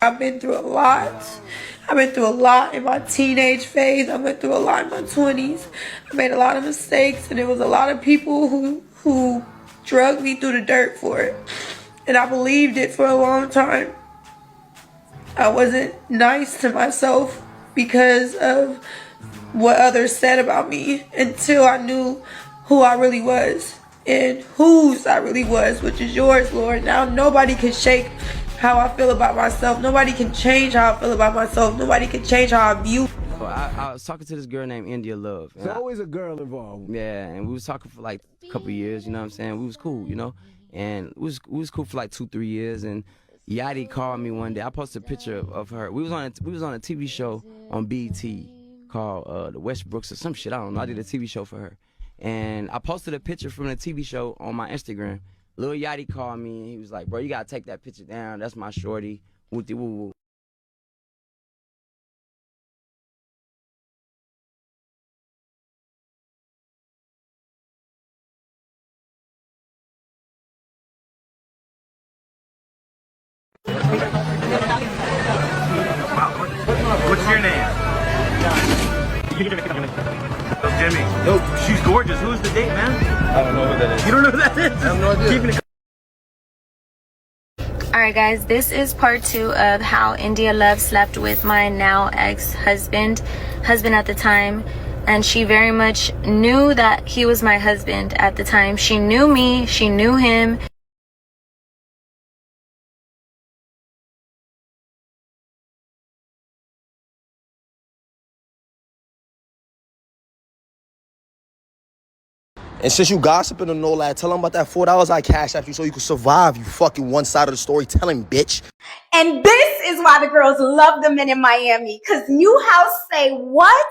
I've been through a lot. I've been through a lot in my teenage phase. I went through a lot in my 20s. I made a lot of mistakes, and there was a lot of people who drugged me through the dirt for it. And I believed it for a long time. I wasn't nice to myself because of what others said about me until I knew who I really was and whose I really was, which is yours, Lord. Now nobody can shake how I feel about myself. Nobody can change how I feel about myself. Nobody can change how I view. I was talking to this girl named India Love. There's always a girl involved. Yeah, and we was talking for like a couple years, you know what I'm saying? We was cool, you know? And we was cool for like 2-3 years, and Yachty called me one day. I posted a picture of her. We was on a TV show on BET called The Westbrooks or some shit. I don't know. I did a TV show for her. And I posted a picture from the TV show on my Instagram. Lil Yachty called me, and he was like, bro, you gotta take that picture down. That's my shorty. Woo-dee woo-woo. What's your name? Oh, Jimmy. Yo, she's gorgeous. Who's the date, man? I don't know who that is. You don't know who that is? I have no idea. Alright guys, this is part 2 of how India Love slept with my now ex-husband at the time, and she very much knew that he was my husband at the time. She knew me, she knew him. And since you gossiping and all that, tell them about that $4 I cashed after you so you could survive, you fucking one side of the story telling bitch. And this is why the girls love the men in Miami, because New House say what?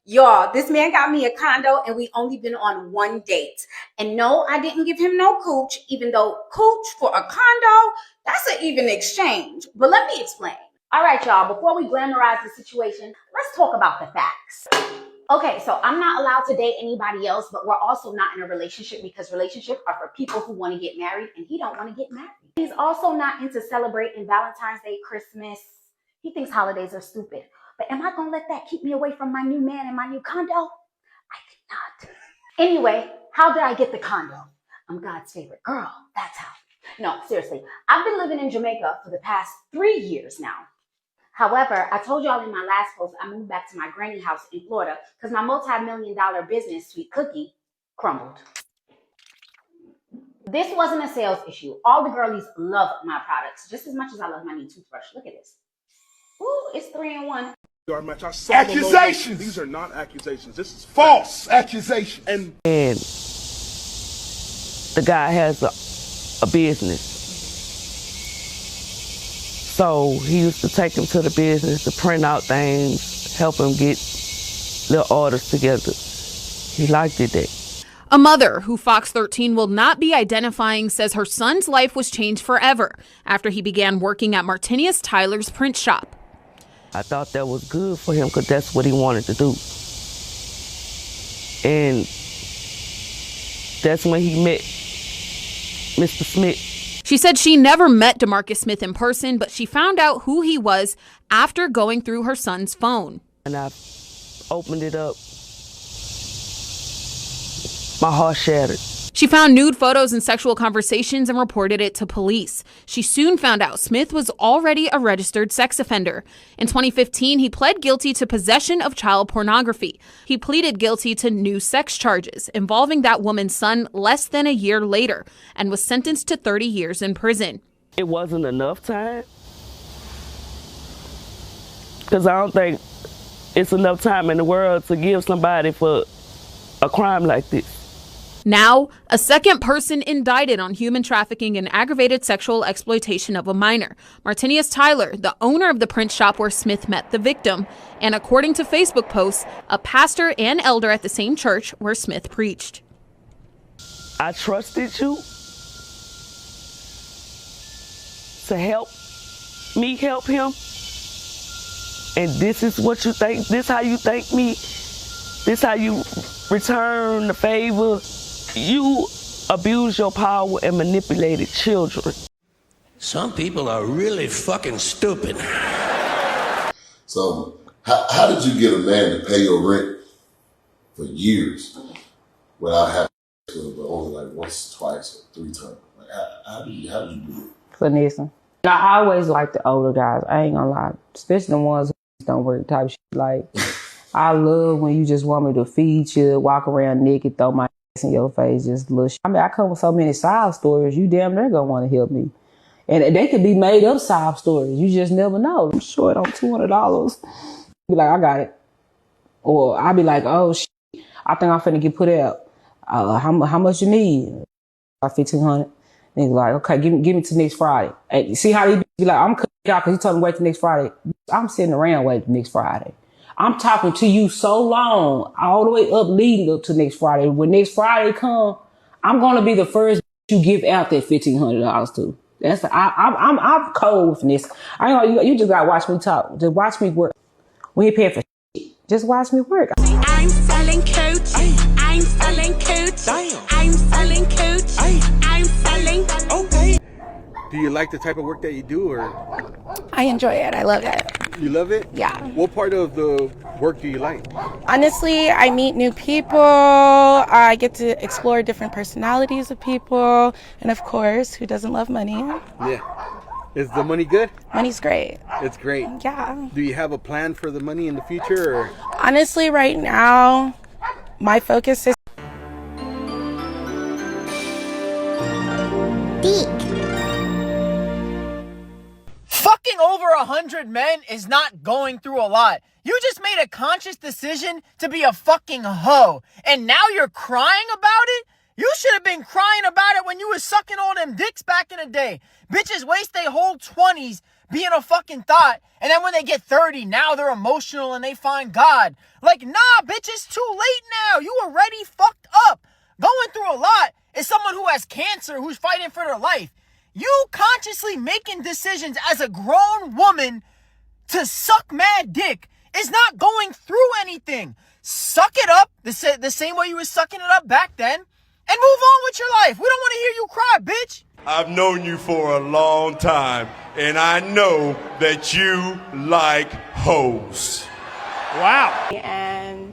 Y'all, this man got me a condo and we only been on one date. And no, I didn't give him no cooch, even though cooch for a condo, that's an even exchange. But let me explain. All right, y'all, before we glamorize the situation, let's talk about the facts. Okay, so I'm not allowed to date anybody else, but we're also not in a relationship because relationships are for people who want to get married, and he don't want to get married. He's also not into celebrating Valentine's Day, Christmas. He thinks holidays are stupid. But am I going to let that keep me away from my new man and my new condo? I think not. Anyway, how did I get the condo? I'm God's favorite girl. That's how. No, seriously. I've been living in Jamaica for the past 3 years now. However, I told y'all in my last post, I moved back to my granny house in Florida because my multi-million-dollar business, Sweet Cookie, crumbled. This wasn't a sales issue. All the girlies love my products just as much as I love my new toothbrush. Look at this. Ooh, it's 3-in-1. Accusations! These are not accusations. This is false accusations. And the guy has a business. So he used to take him to the business to print out things, help him get the orders together. He liked it there. A mother who Fox 13 will not be identifying says her son's life was changed forever after he began working at Martinius Tyler's print shop. I thought that was good for him because that's what he wanted to do. And that's when he met Mr. Smith. She said she never met DeMarcus Smith in person, but she found out who he was after going through her son's phone. And I opened it up. My heart shattered. She found nude photos and sexual conversations and reported it to police. She soon found out Smith was already a registered sex offender. In 2015, he pled guilty to possession of child pornography. He pleaded guilty to new sex charges involving that woman's son less than a year later and was sentenced to 30 years in prison. It wasn't enough time because I don't think it's enough time in the world to give somebody for a crime like this. Now, a second person indicted on human trafficking and aggravated sexual exploitation of a minor. Martinius Tyler, the owner of the print shop where Smith met the victim, and according to Facebook posts, a pastor and elder at the same church where Smith preached. I trusted you to help me help him, and this is what you think, this how you thank me, this how you return the favor. You abuse your power and manipulated children. Some people are really fucking stupid. So, how did you get a man to pay your rent for years without having sex with him, but only like once, twice, or 3 times? Like, how did you do it? Finessing. I always like the older guys. I ain't gonna lie, especially the ones who don't work type shit. Like, I love when you just want me to feed you, walk around naked, throw my ass in your face, just little shit. I mean, I come with so many sob stories. You damn near gonna want to help me. And they could be made up sob stories. You just never know. I'm short on $200. Be like, I got it. Or I'll be like, oh shit, I think I'm finna get put out. How much you need? About $1,500. And he's like, okay, give me to next Friday. Hey, see how he be like, I'm cutting out because he told me wait till next Friday. I'm sitting around waiting till next Friday. I'm talking to you so long, all the way up leading up to next Friday. When next Friday come, I'm gonna be the first you give out that $1,500 to. I'm cold with this. I know you just gotta watch me talk. Just watch me work. We ain't paying for shit. Just watch me work. I'm selling coach. I'm selling coach. I'm selling coach. I'm selling. Okay. Do you like the type of work that you do, or? I enjoy it. I love it. You love it? Yeah. What part of the work do you like? Honestly, I meet new people. I get to explore different personalities of people. And of course, who doesn't love money? Yeah. Is the money good? Money's great. It's great. Yeah. Do you have a plan for the money in the future? Or? Honestly, right now, my focus is Fucking over 100 men is not going through a lot. You just made a conscious decision to be a fucking hoe. And now you're crying about it? You should have been crying about it when you was sucking all them dicks back in the day. Bitches waste their whole 20s being a fucking thought. And then when they get 30, now they're emotional and they find God. Like, nah, bitch, it's too late now. You already fucked up. Going through a lot is someone who has cancer, who's fighting for their life. You consciously making decisions as a grown woman to suck mad dick is not going through anything. Suck it up the same way you were sucking it up back then and move on with your life. We don't want to hear you cry, bitch. I've known you for a long time, and I know that you like hoes. Wow. And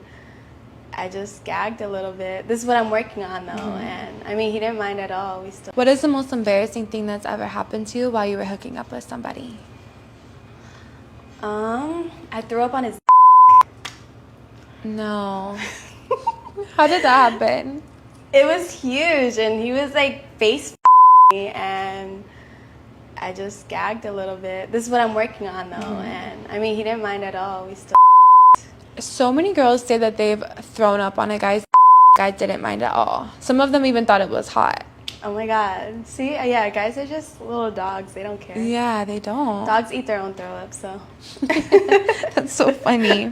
I just gagged a little bit. This is what I'm working on, though. And I mean, he didn't mind at all. We still. What is the most embarrassing thing that's ever happened to you while you were hooking up with somebody? I threw up on his. No. How did that happen? It was huge, and he was like face me, and I just gagged a little bit. This is what I'm working on, though. And I mean, he didn't mind at all. We still. So many girls say that they've thrown up on a guy's guy didn't mind at all. Some of them even thought it was hot. Oh my God. See, yeah, guys are just little dogs. They don't care. Yeah, they don't. Dogs eat their own throw up, so. That's so funny.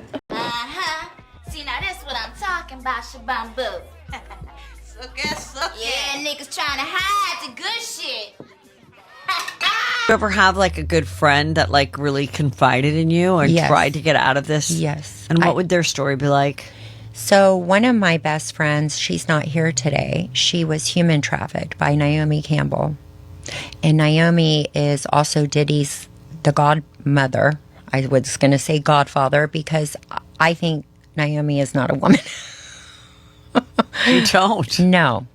See, now that's what I'm talking about, Shabambu. Yeah, niggas trying to hide the good shit. You ever have like a good friend that like really confided in you or Yes. tried to get out of this? Yes. And what would their story be like? So one of my best friends, she's not here today. She was human trafficked by Naomi Campbell. And Naomi is also Diddy's, the godmother. I was going to say godfather because I think Naomi is not a woman. You don't? No,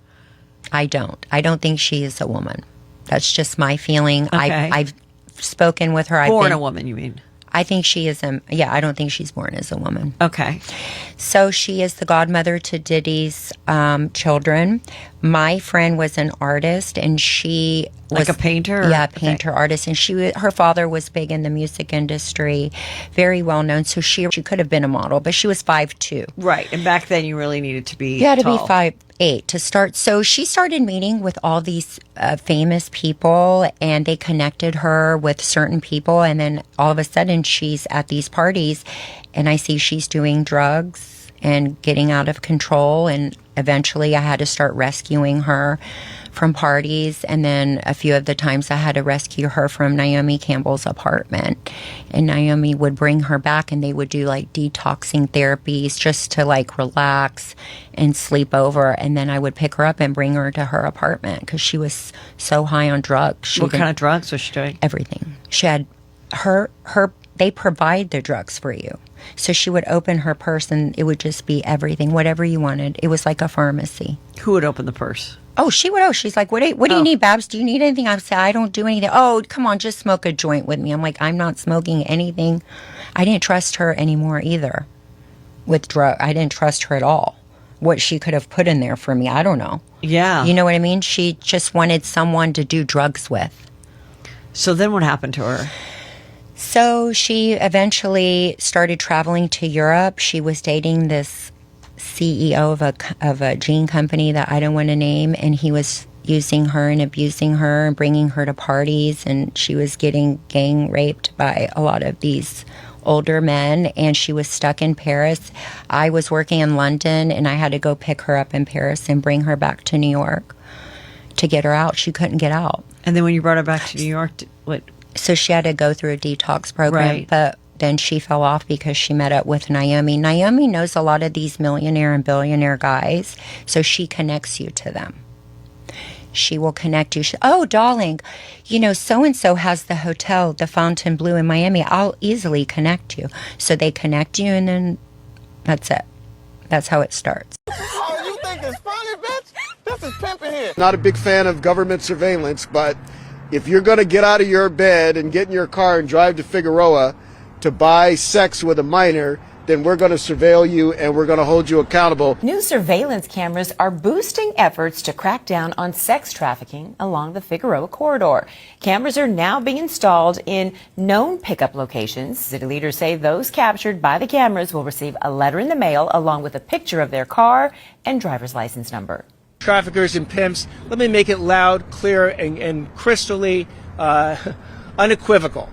I don't. I don't think she is a woman. That's just my feeling. Okay. I've spoken with her. Born a woman, you mean? I think she is I don't think she's born as a woman. Okay. So she is the godmother to Diddy's children. My friend was an artist, and she was Like a painter? Yeah, painter, artist, and her father was big in the music industry, very well known. So she could have been a model, but she was 5'2". Right, and back then you really needed to be You had to tall. be 5'8" to start. So she started meeting with all these famous people, and they connected her with certain people. And then all of a sudden, she's at these parties, and I see she's doing drugs and getting out of control. And eventually, I had to start rescuing her from parties. And then a few of the times I had to rescue her from Naomi Campbell's apartment. And Naomi would bring her back and they would do like detoxing therapies just to like relax and sleep over. And then I would pick her up and bring her to her apartment because she was so high on drugs. What kind of drugs was she doing? Everything. She had they provide the drugs for you. So she would open her purse and it would just be everything, whatever you wanted. It was like a pharmacy. Who would open the purse? Oh, she would. Oh, she's like, what do you need, Babs? Do you need anything? I would say, I don't do anything. Oh, come on, just smoke a joint with me. I'm like, I'm not smoking anything. I didn't trust her anymore either with drug. I didn't trust her at all. What she could have put in there for me, I don't know. Yeah. You know what I mean? She just wanted someone to do drugs with. So then what happened to her? So she eventually started traveling to Europe. She was dating this CEO of a jean company that I don't want to name, and he was using her and abusing her and bringing her to parties, and she was getting gang raped by a lot of these older men, and she was stuck in Paris. I was working in London, and I had to go pick her up in Paris and bring her back to New York to get her out. She couldn't get out. And then when you brought her back to New York, what? So she had to go through a detox program, Right. but then she fell off because she met up with Naomi. Naomi knows a lot of these millionaire and billionaire guys, so she connects you to them. She will connect you. Oh, darling, you know, so-and-so has the hotel, the Fontainebleau in Miami. I'll easily connect you. So they connect you, and then that's it. That's how it starts. Oh, you think it's funny, bitch? This is pimping here. Not a big fan of government surveillance, but if you're going to get out of your bed and get in your car and drive to Figueroa to buy sex with a minor, then we're going to surveil you and we're going to hold you accountable. New surveillance cameras are boosting efforts to crack down on sex trafficking along the Figueroa corridor. Cameras are now being installed in known pickup locations. City leaders say those captured by the cameras will receive a letter in the mail along with a picture of their car and driver's license number. Traffickers and pimps, let me make it loud, clear, and crystally unequivocal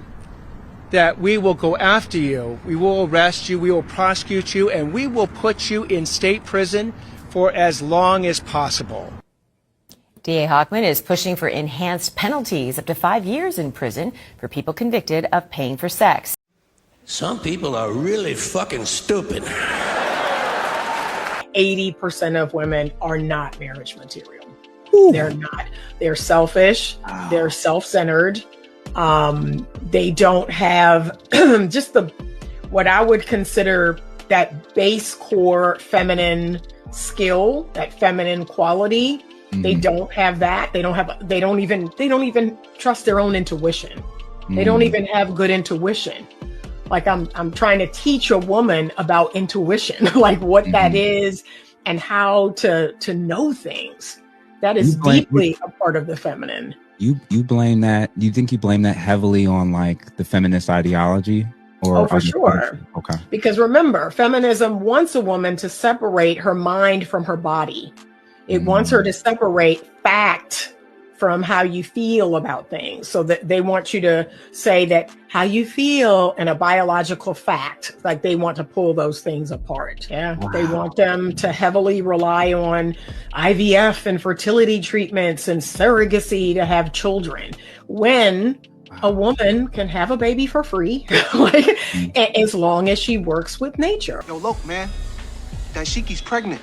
that we will go after you, we will arrest you, we will prosecute you, and we will put you in state prison for as long as possible. DA Hochman is pushing for enhanced penalties up to 5 years in prison for people convicted of paying for sex. Some people are really fucking stupid. 80% of women are not marriage material. They're not. They're selfish. They're self-centered. They don't have just what I would consider that base core feminine skill, that feminine quality. Mm-hmm. They don't have that. They don't even trust their own intuition. Mm-hmm. They don't even have good intuition. Like I'm trying to teach a woman about intuition, like what mm-hmm. that is and how to know things. That is deeply a part of the feminine. You blame that? You think you blame that heavily on like the feminist ideology? Or for sure. Okay. Because remember, feminism wants a woman to separate her mind from her body. It wants her to separate fact from how you feel about things. So that they want you to say that how you feel and a biological fact, like they want to pull those things apart. Yeah. Wow. They want them to heavily rely on IVF and fertility treatments and surrogacy to have children when a woman can have a baby for free, like as long as she works with nature. Yo, look, man, Daishiki's pregnant.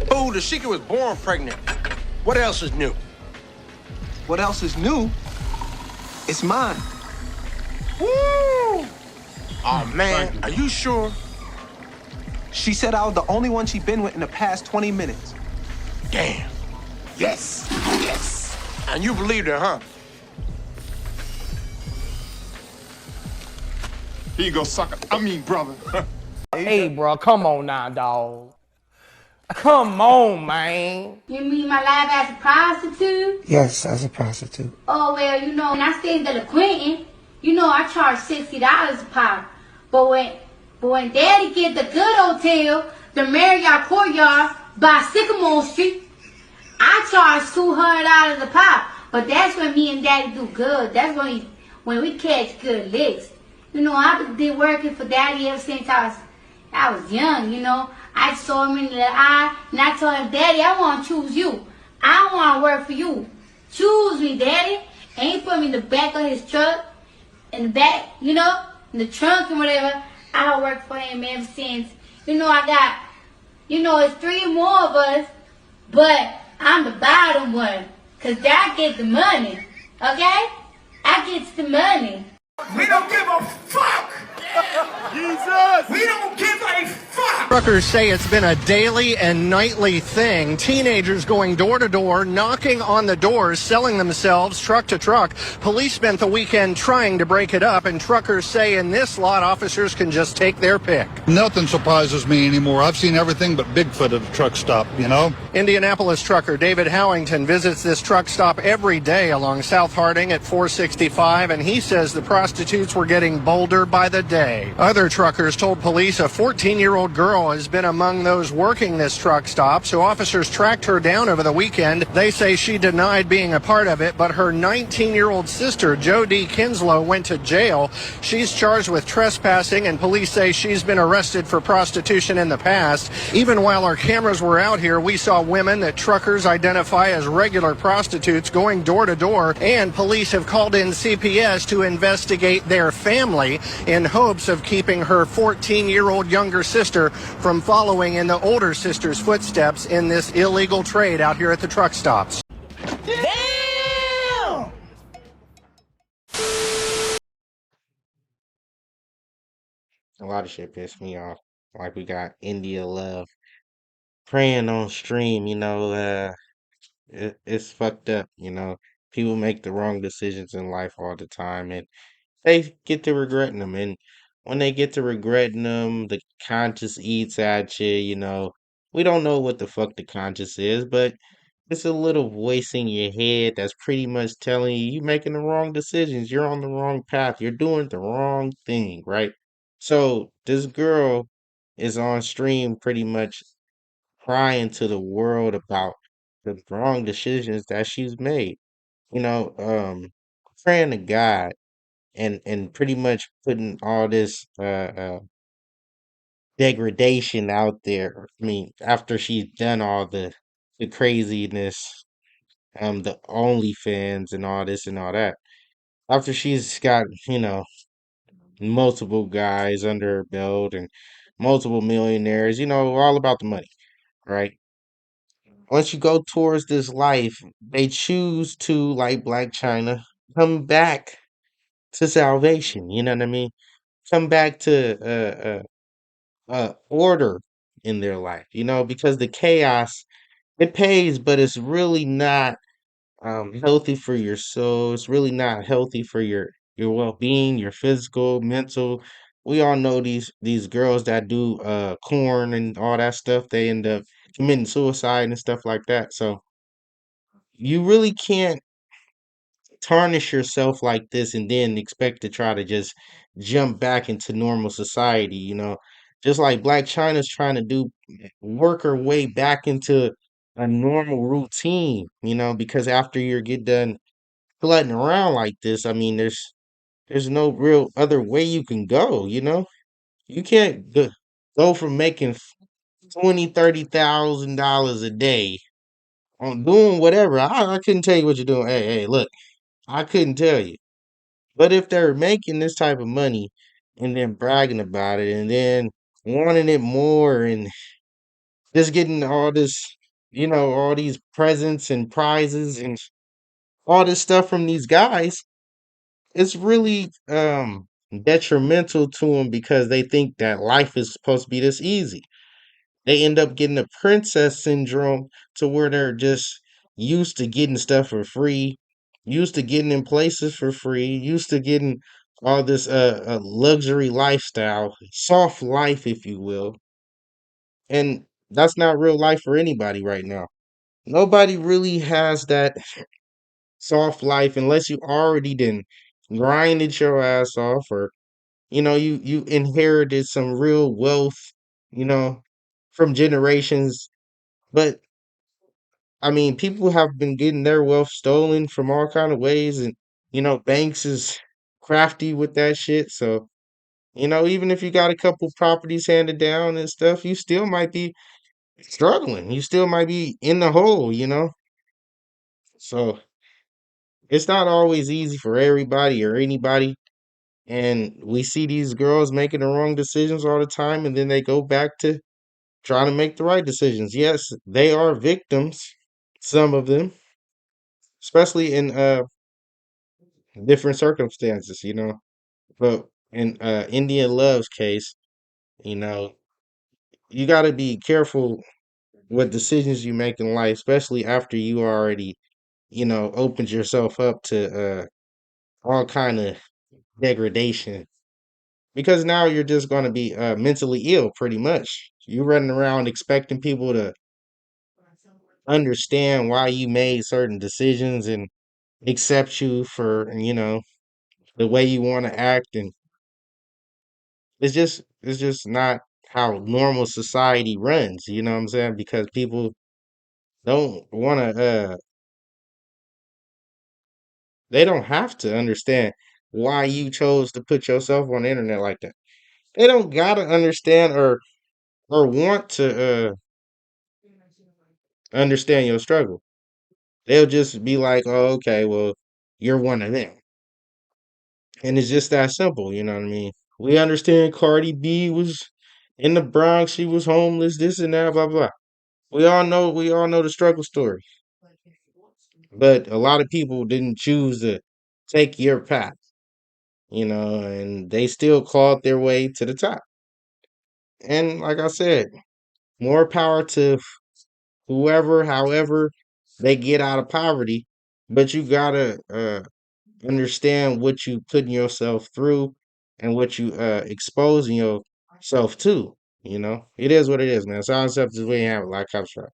Oh, Dashiki was born pregnant. What else is new? What else is new? It's mine. Woo! Oh, man, are you sure? She said I was the only one she'd been with in the past 20 minutes. Damn. Yes. Yes. And you believed her, huh? Here you go, sucker. I mean, brother. Hey, bro, come on now, dog. Come on, man. You mean my life as a prostitute? Yes, as a prostitute. Oh, well, you know, when I stayed in the Quentin, you know, I charge $60 a pop. But when Daddy get the good hotel, the Marriott Courtyard by Sycamore Street, I charge $200 a pop. But that's when me and Daddy do good. That's when we catch good licks. You know, I've been working for Daddy ever since I was young, you know. I saw him in the eye, and I told him, Daddy, I want to choose you. I don't want to work for you. Choose me, daddy. And he put me in the back of his truck, in the back, you know, in the trunk and whatever. I worked for him ever since. You know, I got, you know, it's 3 more of us, but I'm the bottom one. Because I get the money, okay? I get the money. We don't give a fuck! Jesus! We don't give a fuck! Truckers say it's been a daily and nightly thing. Teenagers going door to door, knocking on the doors, selling themselves truck to truck. Police spent the weekend trying to break it up, and truckers say in this lot, officers can just take their pick. Nothing surprises me anymore. I've seen everything but Bigfoot at a truck stop, you know? Indianapolis trucker David Howington visits this truck stop every day along South Harding at 465, and he says the prostitutes were getting bolder by the day. Other truckers told police a 14-year-old girl has been among those working this truck stop, so officers tracked her down over the weekend. They say she denied being a part of it, but her 19-year-old sister, Jody Kinslow, went to jail. She's charged with trespassing, and police say she's been arrested for prostitution in the past. Even while our cameras were out here, we saw women that truckers identify as regular prostitutes going door to door, and police have called in CPS to investigate their family in hopes of keeping her 14-year-old younger sister from following in the older sister's footsteps in this illegal trade out here at the truck stops. Damn! A lot of shit pissed me off. Like we got India Love praying on stream, it's fucked up, People make the wrong decisions in life all the time and they get to regretting them. And when they get to regretting them, the conscience eats at you. We don't know what the fuck the conscience is, but it's a little voice in your head that's pretty much telling you you're making the wrong decisions. You're on the wrong path. You're doing the wrong thing, right? So this girl is on stream pretty much crying to the world about the wrong decisions that she's made. You know, um, Praying to God and pretty much putting all this degradation out there. I mean, after she's done all the craziness, the OnlyFans and all this and all that. After she's got, multiple guys under her belt and multiple millionaires, all about the money, right? Once you go towards this life, they choose to, like Black China, come back to salvation. You know what I mean? Come back to order in their life. Because the chaos it pays, but it's really not healthy for your soul. It's really not healthy for your well being, your physical, mental. We all know these girls that do corn and all that stuff. They end up committing suicide and stuff like that. So you really can't tarnish yourself like this and then expect to try to just jump back into normal society. Just like Black China's trying to do, work her way back into a normal routine, because after you get done flooding around like this, I mean, there's no real other way you can go. You can't go from making 20, 30,000 dollars a day on doing whatever. I couldn't tell you what you're doing. Hey, look, I couldn't tell you. But if they're making this type of money and then bragging about it and then wanting it more and just getting all this, all these presents and prizes and all this stuff from these guys, it's really detrimental to them because they think that life is supposed to be this easy. They end up getting a princess syndrome to where they're just used to getting stuff for free, used to getting in places for free, used to getting all this luxury lifestyle, soft life, if you will. And that's not real life for anybody right now. Nobody really has that soft life unless you already done grinded your ass off or you inherited some real wealth, you know, from generations. But I mean, people have been getting their wealth stolen from all kind of ways, and banks is crafty with that shit. So even if you got a couple properties handed down and stuff, you still might be struggling. You still might be in the hole. So it's not always easy for everybody or anybody. And we see these girls making the wrong decisions all the time, and then they go back to trying to make the right decisions. Yes, they are victims, some of them, especially in different circumstances, you know. But in Indian Love's case, you know, you got to be careful what decisions you make in life, especially after you already, you know, opened yourself up to all kind of degradation. Because now you're just going to be mentally ill, pretty much. You're running around expecting people to understand why you made certain decisions and accept you for, you know, the way you want to act, and it's just not how normal society runs. You know what I'm saying? Because people don't want to they don't have to understand why you chose to put yourself on the internet like that. They don't gotta understand or want to understand your struggle. They'll just be like, "Oh, okay, well, you're one of them," and it's just that simple. You know what I mean? We understand Cardi B was in the Bronx, she was homeless, this and that, blah blah. We all know the struggle story. But a lot of people didn't choose to take your path, you know, and they still clawed their way to the top. And like I said, more power to whoever, however they get out of poverty. But you gotta understand what you putting yourself through and what you exposing yourself to. You know, it is what it is, man. Silence up this way and have it like cops right.